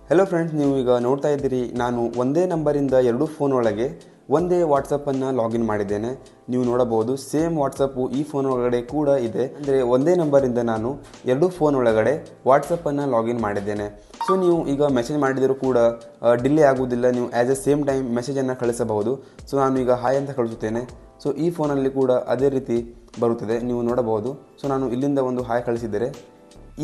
Hello friends, ನೀವು ಈಗ ನೋಡ್ತಾ ಇದ್ದೀರಿ ನಾನು ಒಂದೇ ನಂಬರಿಂದ ಎರಡು ಫೋನ್ ಒಳಗೆ ಒಂದೇ ವಾಟ್ಸಪ್ಪನ್ನು ಲಾಗಿನ್ ಮಾಡಿದ್ದೇನೆ. ನೀವು ನೋಡಬಹುದು ಸೇಮ್ ವಾಟ್ಸಪ್ಪು ಈ ಫೋನ್ ಒಳಗಡೆ ಕೂಡ ಇದೆ. ಅಂದರೆ ಒಂದೇ ನಂಬರಿಂದ ನಾನು ಎರಡು ಫೋನ್ ಒಳಗಡೆ ವಾಟ್ಸಪ್ಪನ್ನು ಲಾಗಿನ್ ಮಾಡಿದ್ದೇನೆ. ಸೊ ನೀವು ಈಗ ಮೆಸೇಜ್ ಮಾಡಿದರೂ ಕೂಡ ಡಿಲೇ ಆಗುವುದಿಲ್ಲ. ನೀವು ಆ್ಯಸ್ ಎ ಸೇಮ್ ಟೈಮ್ ಮೆಸೇಜನ್ನು ಕಳಿಸಬಹುದು. ಸೊ ನಾನು ಈಗ ಹಾಯ್ ಅಂತ ಕಳಿಸುತ್ತೇನೆ. ಸೊ ಈ ಫೋನಲ್ಲಿ ಕೂಡ ಅದೇ ರೀತಿ ಬರುತ್ತದೆ, ನೀವು ನೋಡಬಹುದು. ಸೊ ನಾನು ಇಲ್ಲಿಂದ ಒಂದು ಹಾಯ್ ಕಳಿಸಿದರೆ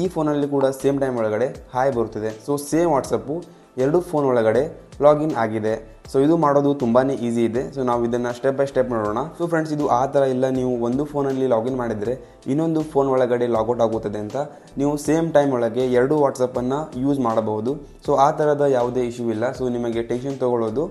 ಈ ಫೋನಲ್ಲಿ ಕೂಡ ಸೇಮ್ ಟೈಮ್ ಒಳಗಡೆ ಹಾಯ್ ಬರುತ್ತದೆ. ಸೊ ಸೇಮ್ ವಾಟ್ಸಪ್ಪು ಎರಡು ಫೋನ್ ಒಳಗಡೆ ಲಾಗಿನ್ ಆಗಿದೆ. ಸೊ ಇದು ಮಾಡೋದು ತುಂಬಾ ಈಸಿ ಇದೆ. ಸೊ ನಾವು ಇದನ್ನು ಸ್ಟೆಪ್ ಬೈ ಸ್ಟೆಪ್ ನೋಡೋಣ. ಸೊ ಫ್ರೆಂಡ್ಸ್, ಇದು ಆ ಥರ ಇಲ್ಲ. ನೀವು ಒಂದು ಫೋನಲ್ಲಿ ಲಾಗಿನ್ ಮಾಡಿದರೆ ಇನ್ನೊಂದು ಫೋನ್ ಒಳಗಡೆ ಲಾಗೌಟ್ ಆಗುತ್ತದೆ ಅಂತ. ನೀವು ಸೇಮ್ ಟೈಮ್ ಒಳಗೆ ಎರಡು ವಾಟ್ಸಪ್ಪನ್ನು ಯೂಸ್ ಮಾಡಬಹುದು. ಸೊ ಆ ಥರದ ಯಾವುದೇ ಇಶ್ಯೂ ಇಲ್ಲ. ಸೊ ನಿಮಗೆ ಟೆನ್ಷನ್ ತೊಗೊಳ್ಳೋದು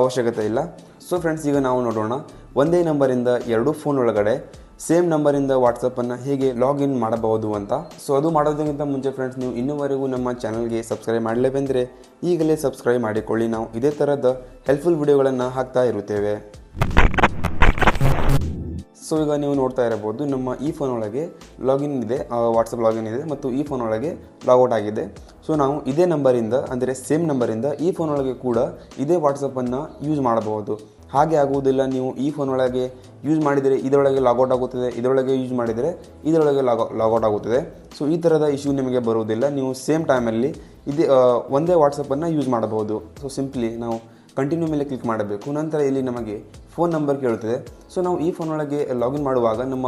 ಅವಶ್ಯಕತೆ ಇಲ್ಲ. ಸೊ ಫ್ರೆಂಡ್ಸ್, ಈಗ ನಾವು ನೋಡೋಣ ಒಂದೇ ನಂಬರಿಂದ ಎರಡು ಫೋನ್ ಒಳಗಡೆ ಸೇಮ್ ನಂಬರಿಂದ ವಾಟ್ಸಪ್ಪನ್ನು ಹೇಗೆ ಲಾಗಿನ್ ಮಾಡಬಹುದು ಅಂತ. ಸೊ ಅದು ಮಾಡೋದಕ್ಕಿಂತ ಮುಂಚೆ ಫ್ರೆಂಡ್ಸ್, ನೀವು ಇನ್ನೂವರೆಗೂ ನಮ್ಮ ಚಾನಲ್ಗೆ ಸಬ್ಸ್ಕ್ರೈಬ್ ಮಾಡಲೇಬಂದರೆ ಈಗಲೇ ಸಬ್ಸ್ಕ್ರೈಬ್ ಮಾಡಿಕೊಳ್ಳಿ. ನಾವು ಇದೇ ಥರದ ಹೆಲ್ಪ್ಫುಲ್ ವಿಡಿಯೋಗಳನ್ನು ಹಾಕ್ತಾ ಇರುತ್ತೇವೆ. ಸೊ ಈಗ ನೀವು ನೋಡ್ತಾ ಇರಬಹುದು, ನಮ್ಮ ಈ ಫೋನ್ ಒಳಗೆ ಲಾಗಿನ್ ಇದೆ, ವಾಟ್ಸಪ್ ಲಾಗಿನ್ ಇದೆ ಮತ್ತು ಈ ಫೋನ್ ಒಳಗೆ ಲಾಗೌಟ್ ಆಗಿದೆ. ಸೊ ನಾವು ಇದೇ ನಂಬರಿಂದ, ಅಂದರೆ ಸೇಮ್ ನಂಬರಿಂದ ಈ ಫೋನ್ ಒಳಗೆ ಕೂಡ ಇದೇ ವಾಟ್ಸಪ್ಪನ್ನು ಯೂಸ್ ಮಾಡಬಹುದು. ಹಾಗೆ ಆಗುವುದಿಲ್ಲ. ನೀವು ಈ ಫೋನ್ ಒಳಗೆ ಯೂಸ್ ಮಾಡಿದರೆ ಇದರೊಳಗೆ ಲಾಗೌಟ್ ಆಗುತ್ತದೆ, ಇದರೊಳಗೆ ಯೂಸ್ ಮಾಡಿದರೆ ಇದರೊಳಗೆ ಲಾಗೌಟ್ ಆಗುತ್ತದೆ. ಸೊ ಈ ಥರದ ಇಶ್ಯೂ ನಿಮಗೆ ಬರುವುದಿಲ್ಲ. ನೀವು ಸೇಮ್ ಟೈಮಲ್ಲಿ ಇದೇ ಒಂದೇ ವಾಟ್ಸಪ್ಪನ್ನು ಯೂಸ್ ಮಾಡಬಹುದು. ಸೊ ಸಿಂಪ್ಲಿ ನಾವು ಕಂಟಿನ್ಯೂ ಮೇಲೆ ಕ್ಲಿಕ್ ಮಾಡಬೇಕು. ನಂತರ ಇಲ್ಲಿ ನಮಗೆ ಫೋನ್ ನಂಬರ್ ಕೇಳುತ್ತದೆ. ಸೊ ನಾವು ಈ ಫೋನ್ ಒಳಗೆ ಲಾಗಿನ್ ಮಾಡುವಾಗ ನಮ್ಮ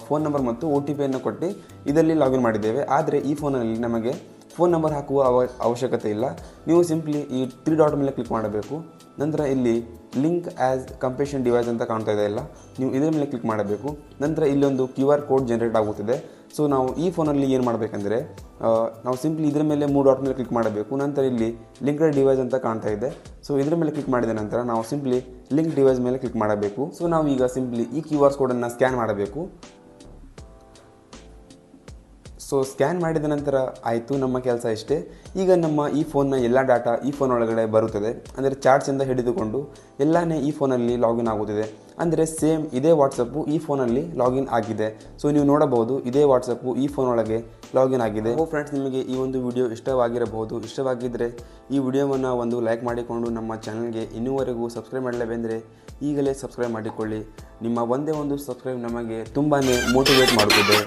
ಫೋನ್ ನಂಬರ್ ಮತ್ತು OTP ಕೊಟ್ಟು ಇದರಲ್ಲಿ ಲಾಗಿನ್ ಮಾಡಿದ್ದೇವೆ. ಆದರೆ ಈ ಫೋನಲ್ಲಿ ನಮಗೆ ಫೋನ್ ನಂಬರ್ ಹಾಕುವ ಅವಶ್ಯಕತೆ ಇಲ್ಲ. ನೀವು ಸಿಂಪ್ಲಿ ಈ 3 ಡಾಟ್ ಮೇಲೆ ಕ್ಲಿಕ್ ಮಾಡಬೇಕು. ನಂತರ ಇಲ್ಲಿ ಲಿಂಕ್ ಆ್ಯಸ್ ಕಂಪ್ಯೂಟೇಷನ್ ಡಿವೈಸ್ ಅಂತ ಕಾಣ್ತಾ ಇದೆ ಇಲ್ಲ, ನೀವು ಇದರ ಮೇಲೆ ಕ್ಲಿಕ್ ಮಾಡಬೇಕು. ನಂತರ ಇಲ್ಲೊಂದು QR ಕೋಡ್ ಜನರೇಟ್ ಆಗುತ್ತದೆ. ಸೊ ನಾವು ಈ ಫೋನಲ್ಲಿ ಏನು ಮಾಡಬೇಕಂದ್ರೆ, ನಾವು ಸಿಂಪ್ಲಿ ಇದರ ಮೇಲೆ 3 ಡಾಟ್ ಮೇಲೆ ಕ್ಲಿಕ್ ಮಾಡಬೇಕು. ನಂತರ ಇಲ್ಲಿ ಲಿಂಕ್ಡ್ ಡಿವೈಸ್ ಅಂತ ಕಾಣ್ತಾ ಇದೆ. ಸೊ ಇದರ ಮೇಲೆ ಕ್ಲಿಕ್ ಮಾಡಿದ ನಂತರ ನಾವು ಸಿಂಪ್ಲಿ ಲಿಂಕ್ ಡಿವೈಸ್ ಮೇಲೆ ಕ್ಲಿಕ್ ಮಾಡಬೇಕು. ಸೊ ನಾವು ಈಗ ಸಿಂಪ್ಲಿ ಈ QR ಕೋಡನ್ನು ಸ್ಕ್ಯಾನ್ ಮಾಡಬೇಕು. ಸೊ ಸ್ಕ್ಯಾನ್ ಮಾಡಿದ ನಂತರ ಆಯಿತು, ನಮ್ಮ ಕೆಲಸ ಇಷ್ಟೇ. ಈಗ ನಮ್ಮ ಈ ಫೋನ್ನ ಎಲ್ಲ ಡಾಟಾ ಈ ಫೋನ್ ಒಳಗಡೆ ಬರುತ್ತದೆ. ಅಂದರೆ ಚಾರ್ಟ್ಸಿಂದ ಹಿಡಿದುಕೊಂಡು ಎಲ್ಲನೇ ಈ ಫೋನಲ್ಲಿ ಲಾಗಿನ್ ಆಗುತ್ತದೆ. ಅಂದರೆ ಸೇಮ್ ಇದೇ ವಾಟ್ಸಪ್ಪು ಈ ಫೋನಲ್ಲಿ ಲಾಗಿನ್ ಆಗಿದೆ. ಸೊ ನೀವು ನೋಡಬಹುದು ಇದೇ ವಾಟ್ಸಪ್ಪು ಈ ಫೋನ್ ಒಳಗೆ ಲಾಗಿನ್ ಆಗಿದೆ. ಫ್ರೆಂಡ್ಸ್, ನಿಮಗೆ ಈ ಒಂದು ವಿಡಿಯೋ ಇಷ್ಟವಾಗಿರಬಹುದು. ಇಷ್ಟವಾಗಿದ್ದರೆ ಈ ವಿಡಿಯೋವನ್ನು ಒಂದು ಲೈಕ್ ಮಾಡಿಕೊಂಡು ನಮ್ಮ ಚಾನಲ್ಗೆ ಇನ್ನೂವರೆಗೂ ಸಬ್ಸ್ಕ್ರೈಬ್ ಮಾಡಲೇಬೇಕೆಂದರೆ ಈಗಲೇ ಸಬ್ಸ್ಕ್ರೈಬ್ ಮಾಡಿಕೊಳ್ಳಿ. ನಿಮ್ಮ ಒಂದೇ ಒಂದು ಸಬ್ಸ್ಕ್ರೈಬ್ ನಮಗೆ ತುಂಬಾ ಮೋಟಿವೇಟ್ ಮಾಡುತ್ತದೆ.